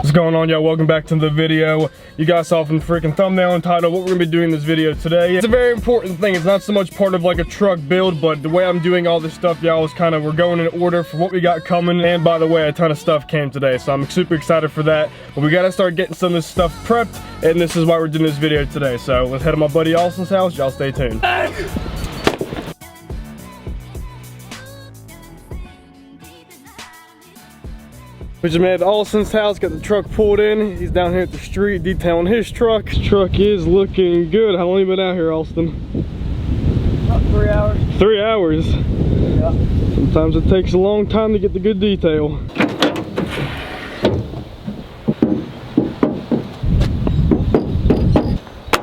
What's going on, y'all? Welcome back to the video. You guys saw from the freaking thumbnail and title what we're gonna be doing in this video today. It's a very important thing. It's not so much part of like a truck build, but the way I'm doing all this stuff, y'all, is kind of, we're going in order for what we got coming. And by the way, a ton of stuff came today, so I'm super excited for that. But we gotta start getting some of this stuff prepped, and this is why we're doing this video today. So let's head to my buddy Austin's house. Y'all stay tuned. We just made Austin's house, got the truck pulled in. He's down here at the street detailing his truck. His truck is looking good. How long you been out here, Austin? About 3 hours. 3 hours? Yeah. Sometimes it takes a long time to get the good detail.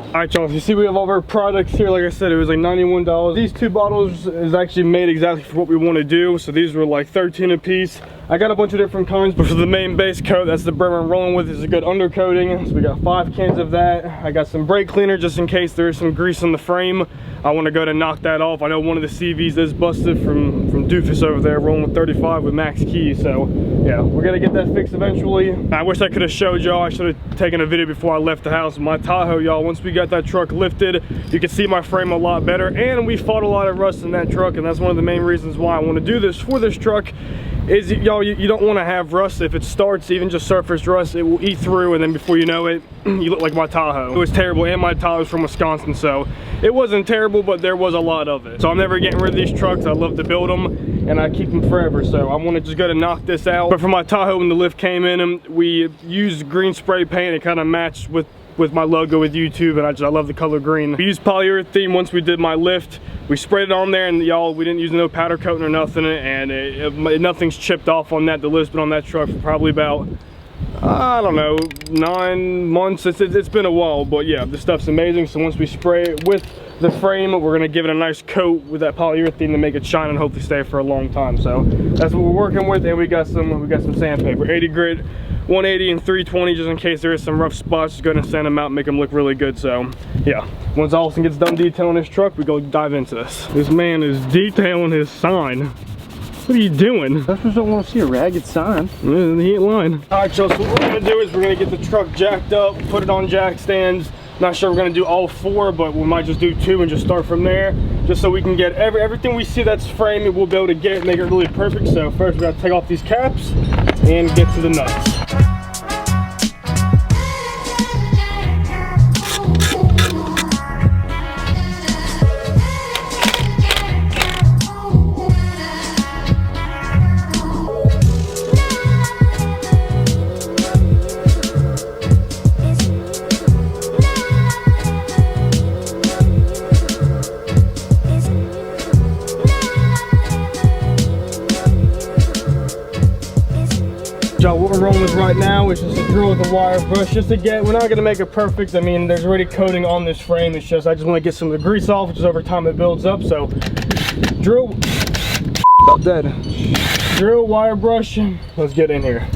Alright, y'all, you see we have all of our products here. Like I said, it was like $91. These two bottles is actually made exactly for what we want to do. So these were like 13 a piece. I got a bunch of different kinds, but for the main base coat, that's the brand I'm rolling with. It's a good undercoating. So we got 5 cans of that. I got some brake cleaner just in case there's some grease on the frame. I want to go to knock that off. I know one of the CVs is busted from Doofus over there, rolling with 35 with max keys. So yeah, we're gonna get that fixed eventually. I wish I could have showed y'all. I should have taken a video before I left the house. My Tahoe, y'all, once we got that truck lifted, you can see my frame a lot better, and we fought a lot of rust in that truck, and that's one of the main reasons why I want to do this for this truck. Is y'all, you don't want to have rust. If it starts, even just surface rust, it will eat through, and then before you know it, you look like my Tahoe. It was terrible, and my Tahoe is from Wisconsin, so it wasn't terrible, but there was a lot of it. So I'm never getting rid of these trucks. I love to build them, and I keep them forever, so I want to just go to knock this out. But for my Tahoe, when the lift came in, we used green spray paint. It kind of matched with my logo with YouTube, and I love the color green. We used polyurethane once we did my lift. We sprayed it on there, and y'all, we didn't use no powder coating or nothing, and nothing's chipped off on that. The lift's been on that truck for probably about, I don't know, 9 months. It's been a while, but yeah, this stuff's amazing. So once we spray it with the frame, we're gonna give it a nice coat with that polyurethane to make it shine and hopefully stay for a long time. So that's what we're working with, and we got some sandpaper, 80 grit, 180 and 320, just in case there is some rough spots. Just gonna sand them out and make them look really good. So yeah, once Austin gets done detailing his truck, we go dive into this. This man is detailing his sign. What are you doing? Customers don't want to see a ragged sign. He ain't lying. All right, y'all, so what we're gonna do is we're gonna get the truck jacked up, put it on jack stands. Not sure we're gonna do all 4, but we might just do 2 and just start from there, just so we can get everything we see that's framed, we'll be able to get it, make it really perfect. So first we gotta take off these caps and get to the nuts. What we're rolling with right now is just a drill with a wire brush, just to get, we're not going to make it perfect. I mean, there's already coating on this frame. It's just, I just want to get some of the grease off, which is over time it builds up. So drill, about dead. Drill, wire brush, let's get in here.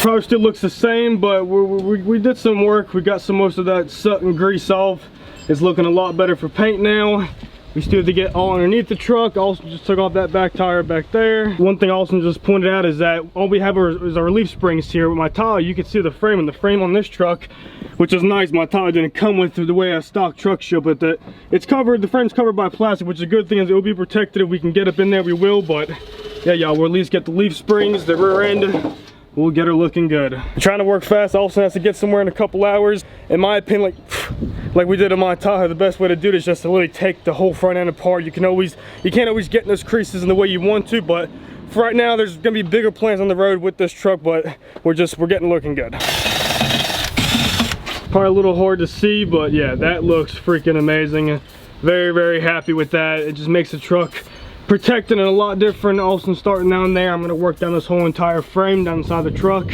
Probably still looks the same, but we did some work. We got most of that soot and grease off. It's looking a lot better for paint now. We still have to get all underneath the truck. Austin just took off that back tire back there. One thing Austin just pointed out is that all we have is our leaf springs here. With my Tahoe, you can see the frame, and the frame on this truck, which is nice. My Tahoe didn't come with the way a stock truck should, but it's covered, the frame's covered by plastic, which is a good thing. Is it will be protected. If we can get up in there, we will. But yeah, y'all, we'll at least get the leaf springs, the rear end. We'll get her looking good. I'm trying to work fast. Austin has to get somewhere in a couple hours. In my opinion, like we did in my Tahoe, the best way to do it is just to really take the whole front end apart. You can't always get in those creases in the way you want to, but for right now, there's gonna be bigger plans on the road with this truck, but we're getting looking good. Probably a little hard to see, but yeah, that looks freaking amazing. Very, very happy with that. It just makes the truck protecting it a lot different. Also starting down there, I'm going to work down this whole entire frame down inside the truck.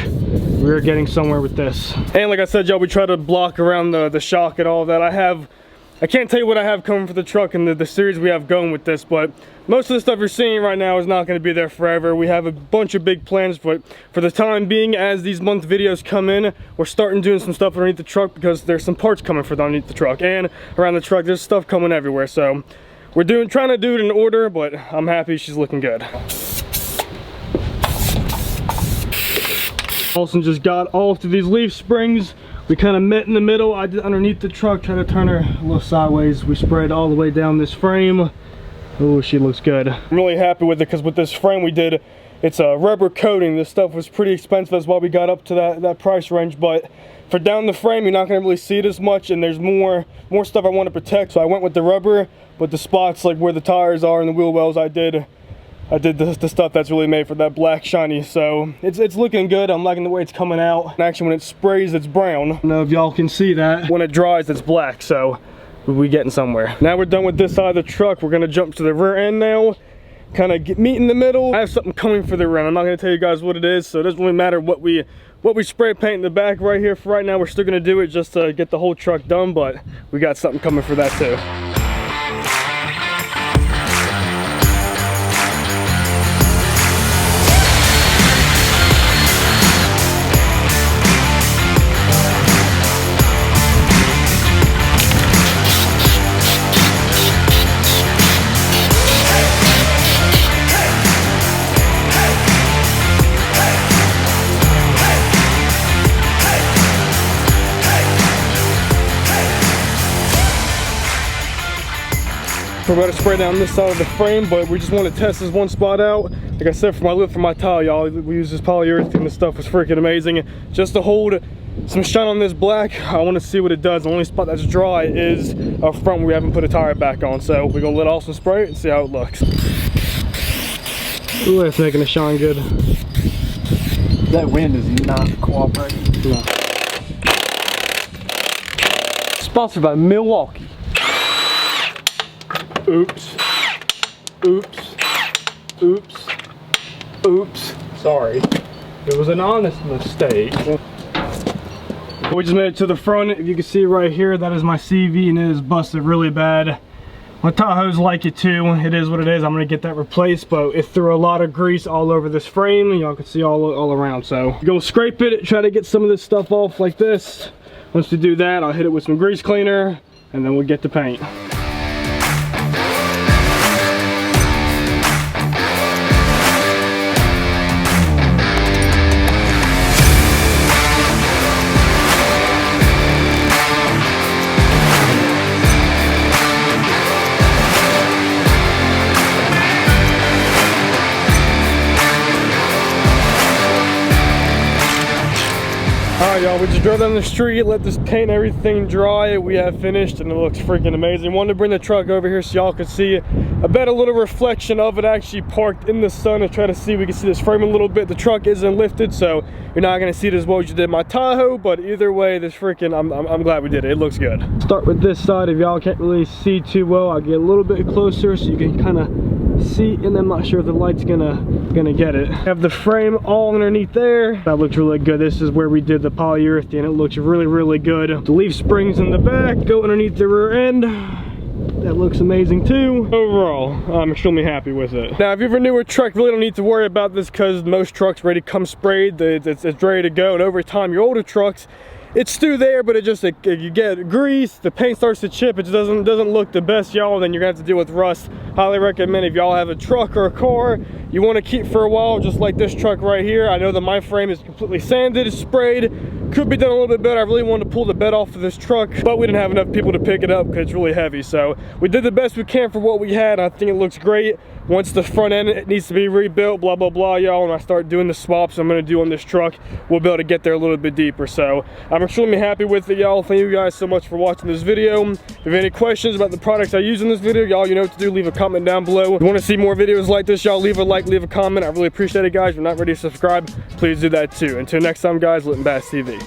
We're getting somewhere with this. And like I said, y'all, we try to block around the shock and all that. I can't tell you what I have coming for the truck and the series we have going with this, but most of the stuff you're seeing right now is not going to be there forever. We have a bunch of big plans, but for the time being, as these month videos come in, we're starting doing some stuff underneath the truck because there's some parts coming for underneath the truck, and around the truck there's stuff coming everywhere. So we're trying to do it in order, but I'm happy she's looking good. Olsen just got off to these leaf springs. We kind of met in the middle. I did underneath the truck, try to turn her a little sideways. We sprayed all the way down this frame. Oh, she looks good. I'm really happy with it because with this frame we did, it's a rubber coating. This stuff was pretty expensive. That's why we got up to that price range. But for down the frame, you're not gonna really see it as much, and there's more stuff I want to protect. So I went with the rubber, but the spots like where the tires are and the wheel wells, I did the stuff that's really made for that black shiny. So it's looking good. I'm liking the way it's coming out. And actually when it sprays, it's brown. I don't know if y'all can see that. When it dries, it's black. So we're getting somewhere. Now we're done with this side of the truck. We're gonna jump to the rear end now. Kind of meet in the middle. I have something coming for the rear end. I'm not gonna tell you guys what it is, so it doesn't really matter what we spray paint in the back right here. For right now, we're still gonna do it just to get the whole truck done, but we got something coming for that too. We're about to spray down this side of the frame, but we just want to test this one spot out. Like I said, for my tile, y'all, we use this polyurethane. This stuff was freaking amazing. Just to hold some shine on this black, I want to see what it does. The only spot that's dry is up front where we haven't put a tire back on. So we're gonna let Austin spray it and see how it looks. Ooh, that's making it shine good. That wind is not cooperating. No. Sponsored by Milwaukee. Oops. Oops. Oops. Oops. Sorry. It was an honest mistake. We just made it to the front. If you can see right here, that is my CV and it is busted really bad. My Tahoe's like it too. It is what it is. I'm gonna get that replaced, but it threw a lot of grease all over this frame. Y'all can see all around. So go scrape it, try to get some of this stuff off like this. Once we do that, I'll hit it with some grease cleaner and then we'll get to paint. Alright y'all, we just drove down the street, let this paint and everything dry. We have finished and it looks freaking amazing. Wanted to bring the truck over here so y'all could see a better little reflection of it actually parked in the sun and try to see, we can see this frame a little bit. The truck isn't lifted, so you're not gonna see it as well as you did my Tahoe, but either way, this freaking, I'm glad we did it. It looks good. Start with this side. If y'all can't really see too well, I'll get a little bit closer so you can kind of see, and I'm not sure if the light's gonna get it. Have the frame all underneath there. That looks really good. This is where we did the polyurethane. It looks really good. The leaf springs in the back go underneath the rear end. That looks amazing too. Overall, I'm extremely happy with it. Now, if you're a newer truck, really don't need to worry about this because most trucks ready to come sprayed. It's ready to go, and over time, your older trucks, it's still there, but you get grease, the paint starts to chip, it just doesn't look the best, y'all, then you're gonna have to deal with rust. Highly recommend if y'all have a truck or a car you want to keep for a while, just like this truck right here. I know that my frame is completely sanded, sprayed, could be done a little bit better. I really wanted to pull the bed off of this truck, but we didn't have enough people to pick it up because it's really heavy. So we did the best we can for what we had. I think it looks great. Once the front end, it needs to be rebuilt, blah, blah, blah, y'all. When I start doing the swaps I'm gonna do on this truck, we'll be able to get there a little bit deeper. So I'm extremely happy with it, y'all. Thank you guys so much for watching this video. If you have any questions about the products I use in this video, y'all, you know what to do. Leave a comment down below. If you want to see more videos like this, y'all, leave a like, leave a comment. I really appreciate it, guys. If you're not ready to subscribe, please do that too. Until next time, guys, Lit and Bass TV.